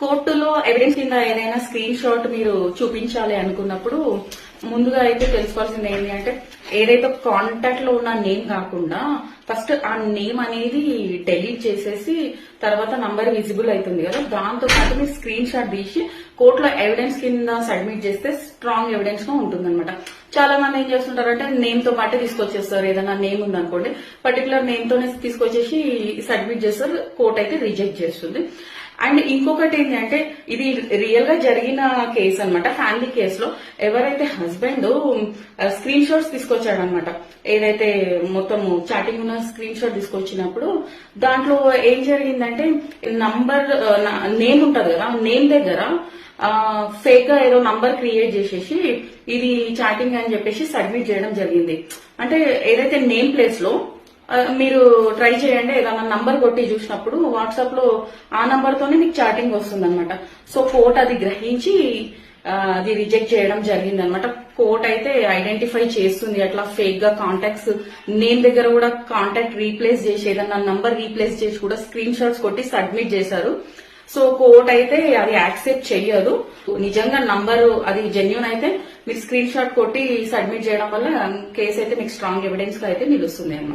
కోర్టులో ఎవిడెన్స్ కింద ఏదైనా స్క్రీన్ షాట్ మీరు చూపించాలి అనుకున్నప్పుడు ముందుగా అయితే తెలుసుకోవాల్సింది ఏంటి అంటే ఏదైతే కాంటాక్ట్ లో ఉన్న నేమ్ కాకుండా ఫస్ట్ ఆ నేమ్ అనేది డెలీట్ చేసేసి తర్వాత నంబర్ విజిబుల్ అవుతుంది కదా, దాంతో పాటు మీరు స్క్రీన్ షాట్ తీసి కోర్టులో ఎవిడెన్స్ కింద సబ్మిట్ చేస్తే స్ట్రాంగ్ ఎవిడెన్స్ గా ఉంటుంది అనమాట. చాలా మంది ఏం చేస్తుంటారంటే నేమ్ తో పాటే తీసుకొచ్చేస్తారు. ఏదైనా నేమ్ ఉందనుకోండి, పర్టికులర్ నేమ్ తోనే తీసుకొచ్చేసి సబ్మిట్ చేస్తారు, కోర్టు అయితే రిజెక్ట్ చేస్తుంది. అండ్ ఇంకొకటి ఏంటంటే ఇది రియల్ గా జరిగిన కేసు అనమాట. ఫ్యామిలీ కేసులో ఎవరైతే హస్బెండ్ స్క్రీన్ షాట్స్ తీసుకొచ్చాడనమాట, ఏదైతే మొత్తం చాటింగ్ ఉన్న స్క్రీన్ షాట్ తీసుకొచ్చినప్పుడు దాంట్లో ఏం జరిగిందంటే నంబర్ నేమ్ ఉంటది కదా, నేమ్ దగ్గర ఫేక్ గా ఏదో నంబర్ క్రియేట్ చేసేసి ఇది చాటింగ్ అని చెప్పేసి సబ్మిట్ చేయడం జరిగింది. అంటే ఏదైతే నేమ్ ప్లేస్ లో మీరు ట్రై చేయండి, ఏదైనా నంబర్ కొట్టి చూసినప్పుడు వాట్సాప్ లో ఆ నంబర్ తోనే మీకు చాటింగ్ వస్తుంది అనమాట. సో కోర్ట్ అది గ్రహించి అది రిజెక్ట్ చేయడం జరిగింది అనమాట. కోర్ట్ అయితే ఐడెంటిఫై చేస్తుంది అట్లా ఫేక్ గా కాంటాక్ట్స్ నేమ్ దగ్గర కూడా కాంటాక్ట్ రీప్లేస్ చేసి ఏదన్నా నంబర్ రీప్లేస్ చేసి కూడా స్క్రీన్ షాట్స్ కొట్టి సబ్మిట్ చేశారు. సో కోర్ట్ అయితే అది యాక్సెప్ట్ చెయ్యదు. నిజంగా నంబర్ అది జెన్యూన్ అయితే మీరు స్క్రీన్ షాట్ కొట్టి సబ్మిట్ చేయడం వల్ల కేసు అయితే మీకు స్ట్రాంగ్ ఎవిడెన్స్ గా అయితే నిలుస్తుంది అన్నమాట.